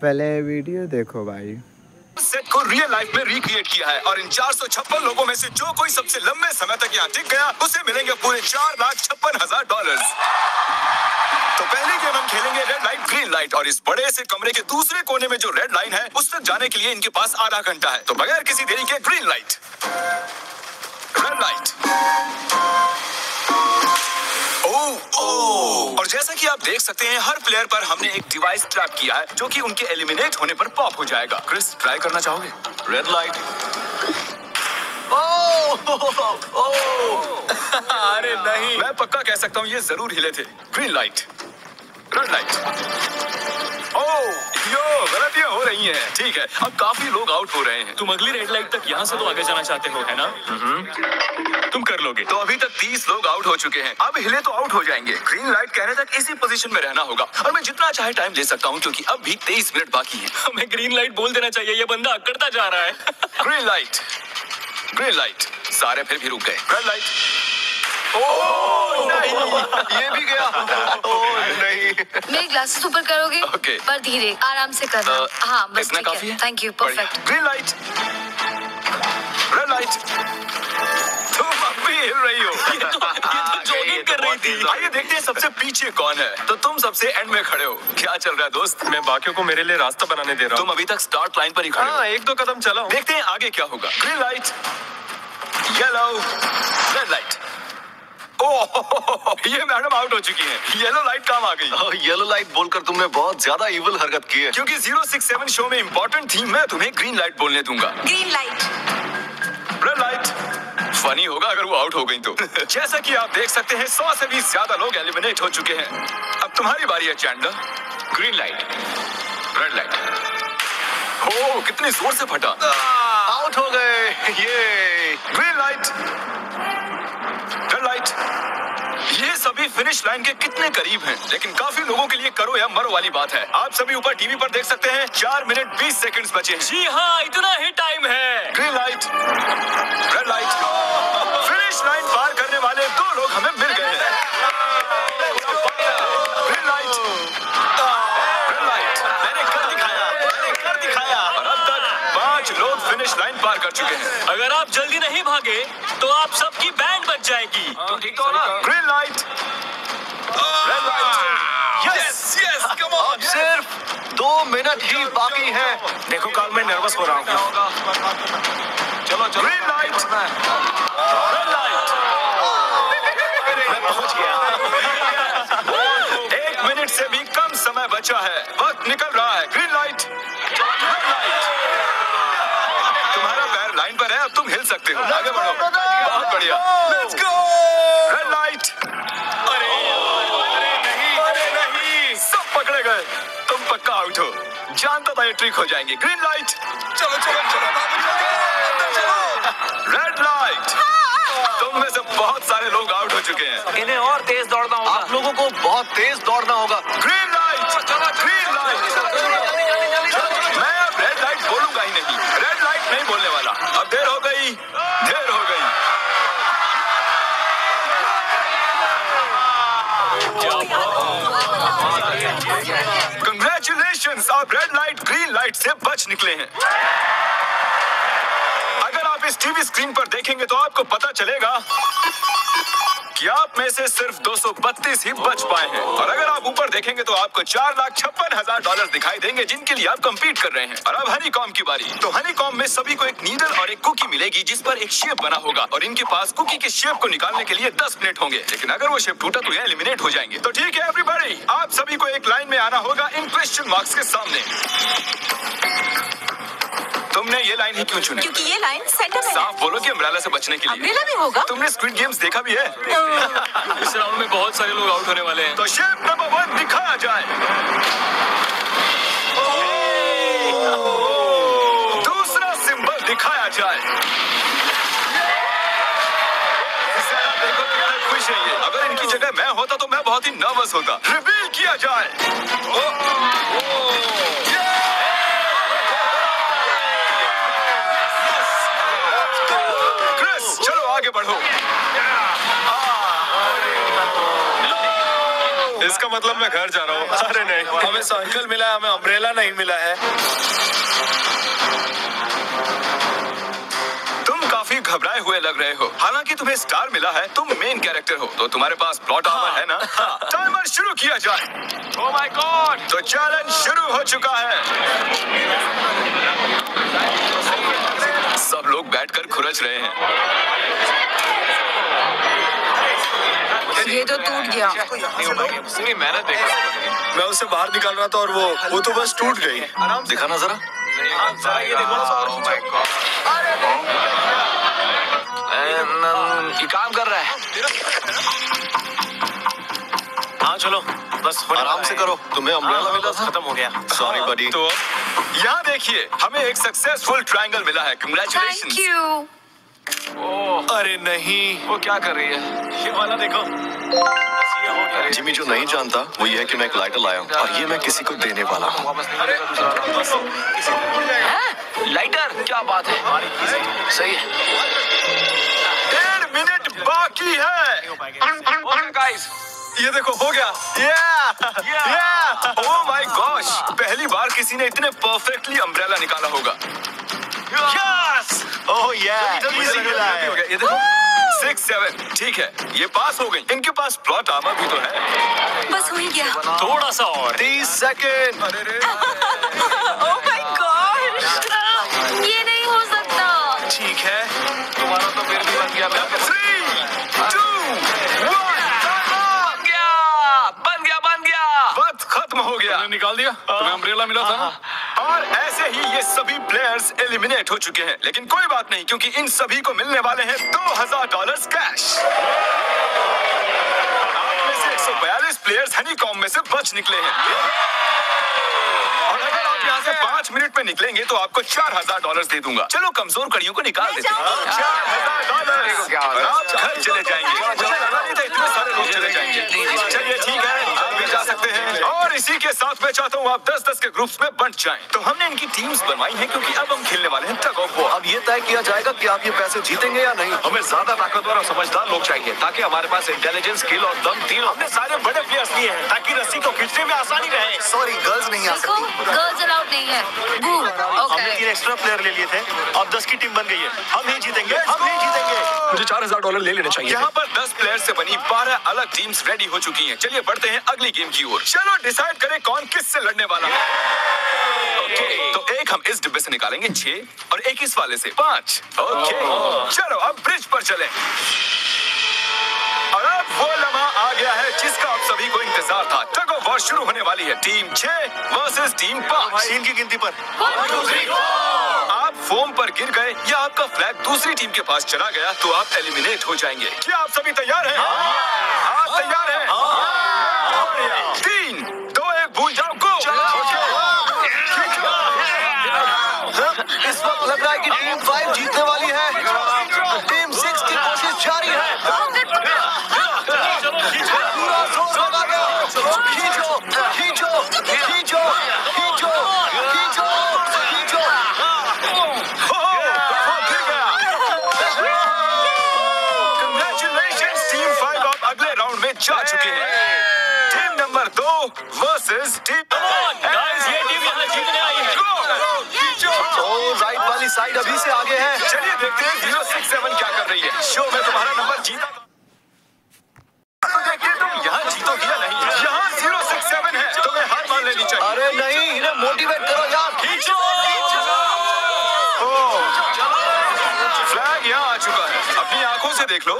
पहले वीडियो देखो भाई। सेट को रियल लाइफ में रिक्रिएट किया है और इन 456 लोगों में से जो कोई सबसे लंबे समय तक यहाँ टिक गया उसे मिलेंगे पूरे $4,56,000। तो पहली गेम हम खेलेंगे रेड लाइट ग्रीन लाइट और इस बड़े से कमरे के दूसरे कोने में जो रेड लाइन है उस तक जाने के लिए इनके पास आधा घंटा है। तो बगैर किसी देरी के ग्रीन लाइट, रेड लाइट। और जैसा कि आप देख सकते हैं हर प्लेयर पर हमने एक डिवाइस ट्रैप किया है जो कि उनके एलिमिनेट होने पर पॉप हो जाएगा। क्रिस, ट्राई करना चाहोगे? Red light. अरे नहीं, मैं पक्का कह सकता हूँ ये जरूर हिले थे। Green light, red light. गलतियां हो रही हैं। ठीक है, अब काफी लोग आउट हो रहे हैं। तुम अगली रेड लाइट तक यहाँ से तो आगे जाना चाहते हो, है ना? तुम कर लोगे। तो अभी तक 30 लोग आउट हो चुके हैं। अब हिले तो आउट हो जाएंगे। ग्रीन लाइट कहने तक इसी पोजीशन में रहना होगा और मैं जितना चाहे टाइम ले सकता हूँ क्योंकि अब भी 23 मिनट बाकी है। हमें ग्रीन लाइट बोल देना चाहिए, ये बंदा अकड़ता जा रहा है। Green light, green light. सारे फिर भी रुक गए। Red light. नहीं, ये भी गया। नहीं। मेरे ग्लासेस ऊपर करोगे? Okay. पर धीरे, आराम से करना। हाँ, बस इतना ठीक काफी है। Thank you, perfect. Green light, red light. तुम अब भी हिल रही हो। ये तो जॉगिंग कर रही थी। आइए देखते हैं सबसे पीछे कौन है। तो तुम सबसे एंड में खड़े हो। क्या चल रहा है दोस्त? मैं बाकियों को मेरे लिए रास्ता बनाने दे रहा हूँ। तुम अभी तक स्टार्ट लाइन पर ही खड़े हो। हाँ, 1-2 कदम चला हूँ। देखते हैं आगे क्या होगा। Green light, yellow, red light. ये मैडम आउट हो चुकी हैं। येलो लाइट काम आ गई। येलो लाइट बोलकर तुमने बहुत ज्यादा इविल हरकत की है। क्योंकि 067 शो में इम्पोर्टेंट थी, मैं तुम्हें ग्रीन लाइट बोलने दूंगा। Green light, red light. Funny होगा अगर वो आउट हो गई तो। जैसा कि आप देख सकते हैं 100 से भी ज्यादा लोग एलिमिनेट हो चुके हैं। अब तुम्हारी बारी है Chandler. Green light, red light. Oh, कितने जोर से फटा। आउट हो गए। ये ग्रीन लाइट, रेड लाइट। ये सभी फिनिश लाइन के कितने करीब हैं, लेकिन काफी लोगों के लिए करो या मरो वाली बात है। आप सभी ऊपर टीवी पर देख सकते हैं 4 मिनट 20 सेकंड्स बचे हैं। जी हाँ, इतना ही टाइम है। Green light, red light. Finish line पार करने वाले 2 लोग हमें मिल गए हैं। Green light, red light. मैंने कर दिखाया, मैंने कर दिखाया। और अब तक 5 लोग फिनिश लाइन पार कर चुके हैं। अगर आप जल्दी नहीं भागे तो आप सबकी बैंड बच जाएगी। तो ठीक तो ना? Green light, red light. Yes yes, come on. अब सिर्फ 2 मिनट ही बाकी है। देखो काल, मैं नर्वस हो रहा हूँ। चलो चलो। Green light, red light. मैं पहुंच गया। 1 मिनट से भी कम समय बचा है। वक्त निकल रहा है। Green light, red light. तुम्हारा पैर लाइन पर है, अब तुम हिल सकते हो। आगे बढ़ो। बहुत बढ़िया। Let's go. Red light. अरे नहीं, सब पकड़े गए। तुम पक्का आउट हो। जानता था ये ट्रिक हो जाएंगे। Green light. चलो चलो चलो, रेड लाइट। तुम में से बहुत सारे लोग आउट हो चुके हैं। इन्हें और तेज दौड़ना होगा। आप लोगों को बहुत तेज दौड़ना होगा। Green light, green light. मैं अब रेड लाइट बोलूंगा ही नहीं। रेड लाइट नहीं बोलने वाला। अब देर हो गई, देर हो गई। Congratulations, आप रेड लाइट ग्रीन लाइट से बच निकले हैं। अगर आप इस टीवी स्क्रीन पर देखेंगे तो आपको पता चलेगा कि आप में से सिर्फ 232 ही बच पाए हैं। और अगर आप ऊपर देखेंगे तो आपको $4,56,000 दिखाई देंगे जिनके लिए आप कंपीट कर रहे हैं। और अब हनीकॉम की बारी। तो हनीकॉम में सभी को एक नीडल और एक कुकी मिलेगी जिस पर एक शेप बना होगा और इनके पास कुकी के शेप को निकालने के लिए 10 मिनट होंगे। लेकिन अगर वो शेप टूटा तो ये एलिमिनेट हो जाएंगे। तो ठीक है एवरीबॉडी, आप सभी को एक लाइन में आना होगा इन क्वेश्चन मार्क्स के सामने। तुमने ये लाइन ही क्यों चुनी? क्योंकि ये लाइन सेंटर में है। साफ बोलो कि अम्ब्रेला से बचने के लिए। अम्ब्रेला भी होगा? तुमने स्क्विड गेम्स देखा भी है? इस राउंड में बहुत सारे लोग आउट होने वाले हैं। तो शेप नंबर 1 दिखाया जाए। दूसरा सिंबल दिखाया जाए। देखो कितने खुश है ये। अगर इनकी जगह मैं होता तो मैं बहुत ही नर्वस होता। रिवील किया जाए। क्रिस, चलो आगे बढ़ो। इसका मतलब मैं घर जा रहा हूँ। अरे नहीं, हमें साइकिल मिला है, हमें अम्ब्रेला नहीं मिला है। तुम काफी घबराए हुए लग रहे हो। हालांकि तुम्हें स्टार मिला है, तुम मेन कैरेक्टर हो, तो तुम्हारे पास प्लॉट आर्मर है ना? टाइमर शुरू किया जाए। Oh my God! तो चैलेंज शुरू हो चुका है। सब लोग बैठकर खुरच रहे हैं। ये तो टूट गया। मेहनत देखो। मैं उसे बाहर निकाल रहा था और वो तो बस टूट गई। दिखाना जरा। ये काम कर रहा है। हाँ चलो, बस आराम से करो। तुम्हें अम्ब्रेला मिला था? खत्म हो गया। सॉरी बडी। तो यहाँ देखिए, हमें एक सक्सेसफुल ट्रायंगल मिला है। Thank congratulations. यू। अरे नहीं, वो क्या कर रही है? ये वाला देखो। जिमी जो नहीं जानता वो ये है कि मैं एक लाइटर लाया हूँ और ये मैं किसी को देने वाला हूँ। लाइटर? क्या बात है? सही है। 1.5 मिनट बाकी है। ओके गाइस, ये देखो हो गया। Oh my gosh! पहली बार किसी ने इतने परफेक्टली अम्ब्रेला निकाला होगा। यस! ओह ये देखो 6-7। ठीक है, ये पास हो गई। इनके पास प्लॉट आर्मर भी तो है। बस हो ही गया। थोड़ा सा और। 30 सेकेंड। Oh my God! ये नहीं हो सकता। ठीक है, तुम्हारा तो फिर भी बन गया। 3, 2, 1 बन गया। वक्त खत्म हो गया। निकाल दिया। तुम्हें अम्ब्रेला मिला था ना? और ऐसे ही ये सभी प्लेयर्स एलिमिनेट हो चुके हैं। लेकिन कोई बात नहीं, क्योंकि इन सभी को मिलने वाले हैं $2000 कैश। आप में से 142 प्लेयर्स हनीकॉम्ब में से बच निकले हैं। और अगर आप यहाँ से 5 मिनट में निकलेंगे तो आपको $4000 दे दूंगा। चलो कमजोर कड़ियों को निकाल देते हैं। $4000 और आप घर चले जाएंगे। मुझे लगा नहीं था इतने सारे लोग चले जाएंगे। चलिए ठीक है, आप भी जा सकते हैं। और इसी के साथ मैं चाहता हूँ आप 10-10 के ग्रुप्स में बंट जाएं। तो हमने इनकी टीम्स बनवाई हैं क्योंकि अब हम खेलने वाले हैं टग ऑफ वॉर। अब ये तय किया जाएगा कि आप ये पैसे जीतेंगे या नहीं। हमें ज्यादा ताकतवर और समझदार लोग चाहिए ताकि हमारे पास इंटेलिजेंस, स्किल और दम तीनों। हमने सारे बड़े प्लेयर्स लिए हैं ताकि रस्सी को खींचने में आसानी रहे। सॉरी गर्ल्स नहीं आ देखो, सकती। गर्ल्स अलाउड नहीं है। हमने ओके। 3 एक्स्ट्रा प्लेयर ले लिए थे। अब 10 की टीम बन गई है। हम ही जीतेंगे, हम ही जीतेंगे। मुझे $4000 ले लेने चाहिए। यहाँ पर 10 प्लेयर से बनी 12 अलग टीम्स रेडी हो चुकी हैं। चलिए बढ़ते हैं अगली गेम की ओर। चलो डिसाइड करें कौन किससे लड़ने वाला है। ओके, तो एक हम इस डिब्बे से निकालेंगे 6 और एक इस वाले से 5। ओके, चलो अब ब्रिज पर चलें। और अब वो लम्हा आ गया है जिसका आप सभी को इंतजार था। टग ऑफ वॉर शुरू होने वाली है। Team 6 versus team 5। 3 की गिनती पर। 1, 2, 3, 4। आप फोम पर गिर गए या आपका फ्लैग दूसरी टीम के पास चला गया तो आप एलिमिनेट हो जाएंगे। क्या आप सभी तैयार हैं? आप तैयार हैं? 3, 2, 1 भूल जाओ, गो। इस वक्त लग रहा है कि टीम 5 जीतने वाली है। टीम 6 की कोशिश जारी है। पूरा जोर लगा दो। खींचो, खींचो, खींचो, खींचो, खींचो, खींचो। Congratulations, टीम 5 आप अगले राउंड में जा चुके हैं। Team number 2 versus team. ये टीम यहाँ जीतने आई है। ओ, राइट वाली साइड अभी से आगे है। चलिए देखते हैं 067 क्या कर रही है। शो में तुम्हारा नंबर जीता तो देखिए तुम यहाँ जीतोगी या नहीं। यहाँ 067 है, तुम्हें हार मान लेनी चाहिए। अरे नहीं, इन्हें मोटिवेट करो यार। खींचो। फ्लैग यहाँ आ चुका है, अपनी आंखों से देख लो।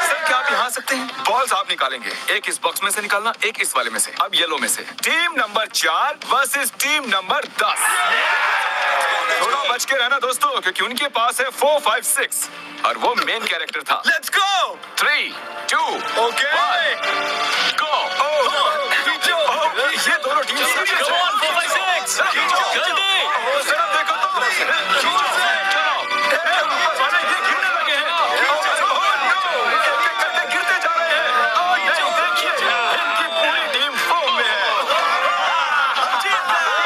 सर क्या आप यहाँ आ सकते हैं? बॉल्स आप निकालेंगे, एक इस बॉक्स में से निकालना, एक इस वाले में से। अब येलो में से। Team number 4 versus team number 10। थोड़ा बच के रहना दोस्तों, क्योंकि उनके पास है 4, 5, 6 और वो मेन कैरेक्टर था। Let's go. 3, 2, ओके, गो। ये दोनों टीम सीरियस है। 4, 5, 6 जल्दी। जरा देखो तो। खींचो। चलो। ऊपर वाले ये गिरने लगे हैं। करते गिरते जा रहे हैं। और नहीं, देखिए इनकी पूरी टीम फॉर्म में है।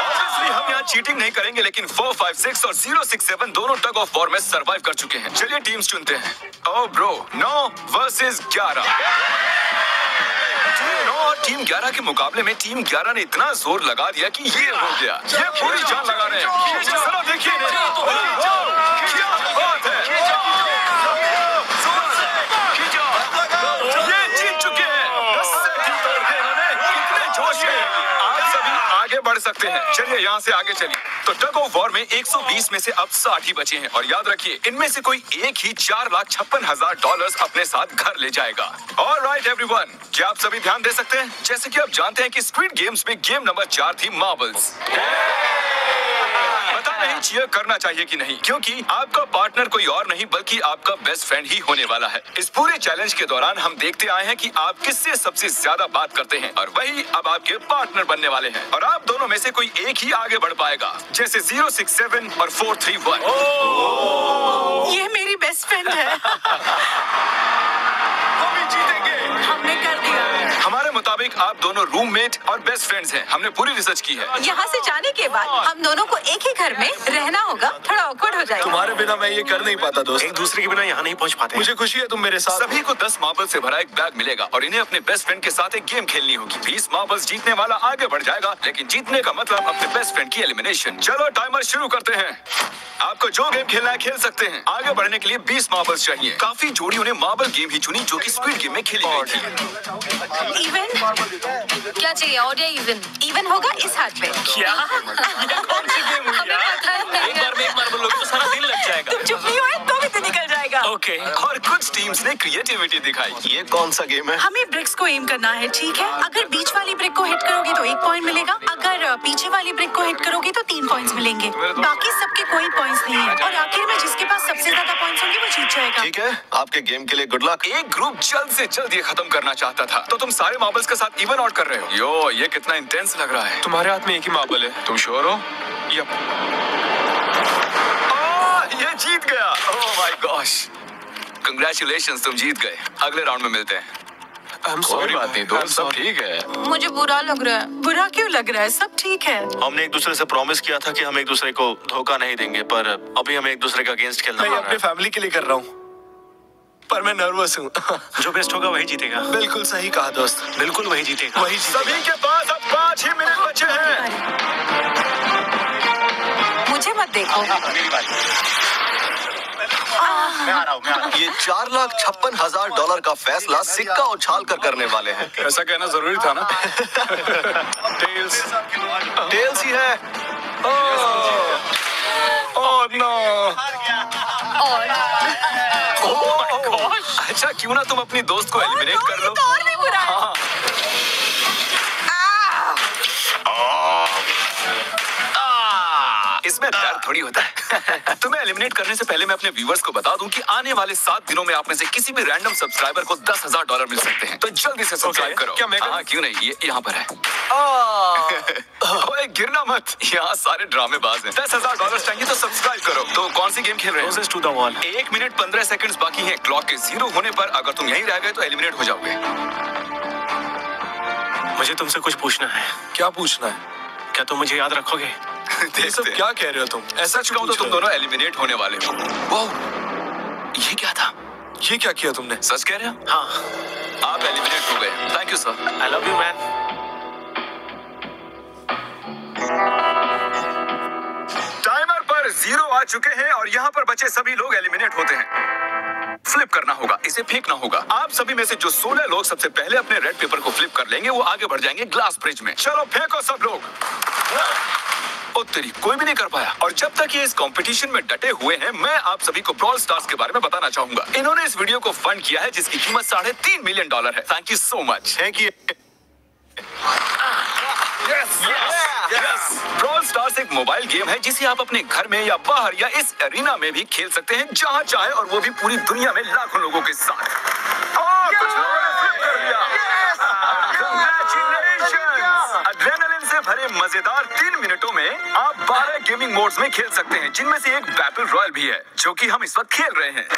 Obviously हम यहाँ चीटिंग नहीं करेंगे, लेकिन 4, 5, 6 और 067 दोनों टग ऑफ वॉर में सरवाइव कर चुके हैं। चलिए टीम्स चुनते हैं। Oh bro, 9 versus 11। 9 टीम 11 के मुकाबले में टीम 11 ने इतना जोर लगा दिया कि ये हो गया। ये पूरी जान लगा रहे हैं। जरा देखिए क्या बात है। ये जीत चुके हैं। कितने जोश में आप सभी आगे बढ़ सकते हैं। चलिए यहाँ से आगे चलिए। तो टग ऑफ वॉर में 120 में से अब 60 ही बचे हैं और याद रखिए इनमें से कोई एक ही $4,56,000 अपने साथ घर ले जाएगा। ऑलराइट एवरीवन, क्या आप सभी ध्यान दे सकते हैं? जैसे कि आप जानते हैं कि स्क्विड गेम्स में गेम नंबर 4 थी मार्बल्स। पता नहीं चीयर करना चाहिए कि नहीं, क्योंकि आपका पार्टनर कोई और नहीं बल्कि आपका बेस्ट फ्रेंड ही होने वाला है। इस पूरे चैलेंज के दौरान हम देखते आए हैं कि आप किससे सबसे ज्यादा बात करते हैं और वही अब आपके पार्टनर बनने वाले हैं और आप दोनों में से कोई एक ही आगे बढ़ पाएगा, जैसे 067 और 431। ये मेरी बेस्ट फ्रेंड है। हम ही जीतेंगे। हमने कर दिया। हमारे मुताबिक आप दोनों रूममेट और बेस्ट फ्रेंड्स हैं। हमने पूरी रिसर्च की है। यहाँ से जाने के बाद हम दोनों को एक ही घर में रहना होगा। थोड़ा awkward हो जाएगा। तुम्हारे बिना मैं ये कर नहीं पाता दोस्त। एक दूसरे के बिना यहाँ नहीं पहुँच पाते। मुझे खुशी है तुम मेरे साथ। सभी को 10 मार्बल से भरा एक बैग मिलेगा और इन्हें अपने बेस्ट फ्रेंड के साथ एक गेम खेलनी होगी। 20 मार्बल्स जीतने वाला आगे बढ़ जाएगा, लेकिन जीतने का मतलब अपने बेस्ट फ्रेंड की एलिमिनेशन। चलो टाइमर शुरू करते हैं। आपको जो गेम खेलना है खेल सकते हैं। आगे बढ़ने के लिए 20 मार्बल्स चाहिए। काफी जोड़ियों ने मार्बल गेम ही चुनी जो कि स्क्विड गेम में खेली गई थी। इवन क्या चाहिए? और या इवन होगा इस हाथ पे। क्या? ये कौन सी गेम हुई यार? एक बार में एक मार्बल लोगे तो सारा दिन लग जाएगा। तुम चुप नहीं हो तो भी तो निकल जाएगा। ओके। और कुछ टीम्स ने क्रिएटिविटी दिखाई। ये कौन सा गेम है? हमें ब्रिक्स को एम करना है, ठीक है? अगर बीच वाली ब्रिक को हिट करोगे तो 1 पॉइंट मिलेगा। अगर पीछे वाली ब्रिक को हिट करोगे तो 3 पॉइंट्स मिलेंगे। बाकी सबके कोई पॉइंट्स नहीं है और आखिर में जिसके पास सबसे ज्यादा पॉइंट्स होंगे वो जीत जाएगा। ठीक है, आपके गेम के लिए गुड लक। एक ग्रुप जल्द से जल्द ये खत्म करना चाहता था, तो तुम सारे मार्बल्स के साथ इवन आउट कर रहे हो। यो, ये कितना इंटेंस लग रहा है। तुम्हारे हाथ में एक ही मार्बल है। तुम श्योर हो? यप। ये जीत गया। ओह माय गॉश, कांग्रेचुलेशंस, तुम जीत गए। अगले राउंड में मिलते हैं। कोई बात नहीं दोस्त, सब ठीक है। मुझे बुरा लग रहा है। बुरा क्यों लग रहा है? सब ठीक है। हमने एक दूसरे से प्रॉमिस किया था कि हम एक दूसरे को धोखा नहीं देंगे, पर अभी हमें एक दूसरे का अगेंस्ट खेलना मैं अपने फैमिली के लिए कर रहा हूँ, पर मैं नर्वस हूँ। जो बेस्ट होगा वही जीतेगा। बिल्कुल सही कहा दोस्त, बिल्कुल वही जीतेगा। वही जीतेगा। सभी के पास अब 5 ही मिनट बचे हैं। मुझे मत देखो। मैं आ रहा हूँ। ये $4,56,000 का फैसला सिक्का उछाल कर करने वाले हैं। ऐसा कहना जरूरी था ना। टेल्स ही है। Oh no. और अच्छा, क्यों ना तुम अपनी दोस्त को एलिमिनेट कर लो। तो और भी बुरा है। हाँ। इसमें डर थोड़ी होता है। तुम्हें एलिमिनेट करने से पहले मैं अपने व्यूअर्स को बता दूं कि आने वाले 7 दिनों में आप में से किसी भी रैंडम सब्सक्राइबर को $10,000 मिल सकते हैं। तो जल्दी से सब्सक्राइब करो। क्या मैं हाँ, क्यों नहीं, ये यहाँ पर है। ओए, गिरना मत, यहाँ सारे ड्रामेबाज हैं। $10,000 चाहिए तो सब्सक्राइब करो। तो कौन सी गेम खेल रहे Closest हो? to the wall। 1 minute 15 seconds बाकी हैं। क्लॉक के 0 होने पर अगर तुम यहीं रह गए तो एलिमिनेट हो जाओगे। मुझे तुमसे कुछ पूछना है। क्या पूछना है? क्या तुम मुझे याद रखोगे? ये सब क्या कह रहे हो तुम? ऐसा सच कहूं तो तुम दोनों एलिमिनेट होने वाले हो। वाह, ये क्या था? ये क्या किया तुमने? सच कह रहे हो? हाँ। आप एलिमिनेट हो गए। Thank you sir. I love you man. Timer पर 0 आ चुके हैं और यहाँ पर बचे सभी लोग एलिमिनेट होते हैं। फ्लिप करना होगा, इसे फेंकना होगा। आप सभी में से जो 16 लोग सबसे पहले अपने रेड पेपर को फ्लिप कर लेंगे वो आगे बढ़ जाएंगे ग्लास ब्रिज में। चलो फेंको सब लोग। ओ तेरी, कोई भी नहीं कर पाया। और जब तक ये इस कंपटीशन में डटे हुए हैं, मैं आप सभी को ब्रॉल स्टार्स के बारे में बताना चाहूंगा। इन्होंने इस वीडियो को फंड किया है जिसकी कीमत $3.5 मिलियन है। Thank you so much. Thank you. Brawl stars एक मोबाइल गेम है जिसे आप अपने घर में या बाहर या इस एरिना में भी खेल सकते हैं जहां चाहे, और वो भी पूरी दुनिया में लाखों लोगों के साथ। कुछ लोगों ने फ्लिप कर दिया। Congratulations! एड्रेनालिन से भरे मजेदार 3 मिनटों में आप 12 गेमिंग मोड्स में खेल सकते हैं, जिनमें से एक बैटल रॉयल भी है जो कि हम इस वक्त खेल रहे हैं।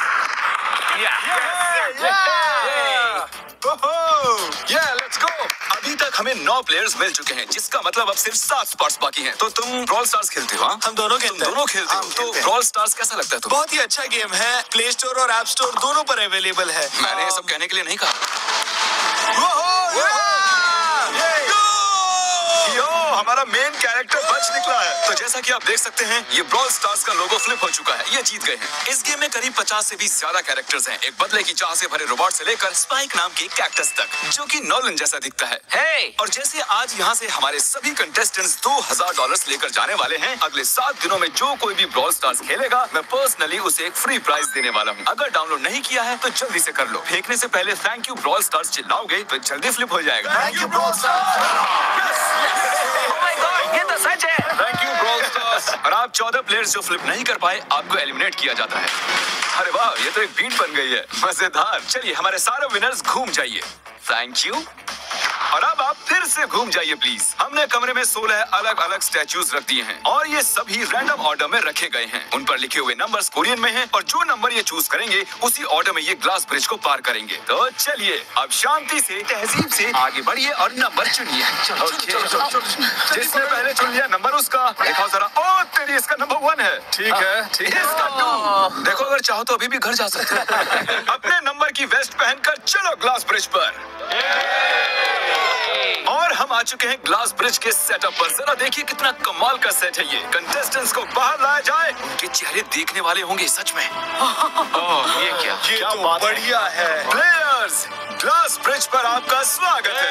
Let's go. अभी तक हमें 9 प्लेयर्स मिल चुके हैं, जिसका मतलब अब सिर्फ 7 स्पॉट्स बाकी हैं। तो तुम ब्रॉल स्टार्स खेलते हो? हाँ, हम दोनों खेलते हैं। दोनों खेलते हो। तो ब्रॉल स्टार्स कैसा लगता है तुम्हें? बहुत ही अच्छा गेम है। प्ले स्टोर और ऐप स्टोर दोनों पर अवेलेबल है। मैंने ये सब कहने के लिए नहीं कहा। हमारा मेन कैरेक्टर बच निकला है। तो जैसा कि आप देख सकते हैं, ये ब्रॉल स्टार्स का लोगो फ्लिप हो चुका है। ये जीत गए हैं। इस गेम में करीब 50 से भी ज्यादा कैरेक्टर्स हैं। एक बदले की चाह से भरे रोबोट से लेकर स्पाइक नाम के कैक्टस तक, जो कि नॉलन जैसा दिखता है। और जैसे आज यहाँ से हमारे सभी कंटेस्टेंट्स $2000 लेकर जाने वाले हैं, अगले 7 दिनों में जो कोई भी ब्रॉल स्टार्स खेलेगा, मैं पर्सनली उसे एक फ्री प्राइज देने वाला हूँ। अगर डाउनलोड नहीं किया है तो जल्दी से कर लो। फेंकने से पहले थैंक यू ब्रॉल स्टार्स चिल्लाओगे तो जल्दी फ्लिप हो जाएगा। थैंक यू ब्रॉल ये तो सच है। Thank you brawl stars. और आप 14 प्लेयर्स जो फ्लिप नहीं कर पाए, आपको एलिमिनेट किया जाता है। अरे वाह, ये तो एक बीट बन गई है, मजेदार। चलिए हमारे सारे विनर्स घूम जाइए। Thank you. और अब आप फिर से घूम जाइए प्लीज। हमने कमरे में 16 अलग अलग स्टैचूज रख दिए हैं और ये सभी रैंडम ऑर्डर में रखे गए हैं। उन पर लिखे हुए नंबर्स कोरियन में हैं और जो नंबर ये चूज करेंगे उसी ऑर्डर में ये ग्लास ब्रिज को पार करेंगे। तो चलिए अब शांति से, तहजीब से आगे बढ़िए और नंबर चुनिए। जिसने पहले चुन लिया नंबर उसका। दिखाओ जरा। ओ तेरी, इसका नंबर 1 है। ठीक है, ठीक है। इसका 2। देखो, अगर चाहो तो अभी भी घर जा सकते हैं। अपने नंबर की वेस्ट पहनकर चलो ग्लास ब्रिज पर। और हम आ चुके हैं ग्लास ब्रिज के सेटअप पर। जरा देखिए कितना कमाल का सेट है ये। कंटेस्टेंट्स को बाहर लाया जाए। उनके चेहरे देखने वाले होंगे सच में। ये क्या? ये तो बढ़िया है। प्लेयर्स, ग्लास ब्रिज पर आपका स्वागत है।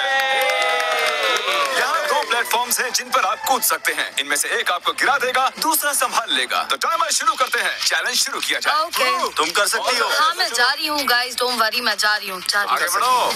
यहाँ 2 प्लेटफॉर्म्स हैं जिन पर आप कूद सकते हैं। इनमें से एक आपको गिरा देगा, दूसरा संभाल लेगा। तो टाइमर शुरू करते हैं। चैलेंज शुरू किया जाए। ओके, तुम कर सकती हो। हाँ मैं जा रही हूँ गाइस, डोंट वरी, मैं जा रही हूँ। आगे बढ़ो।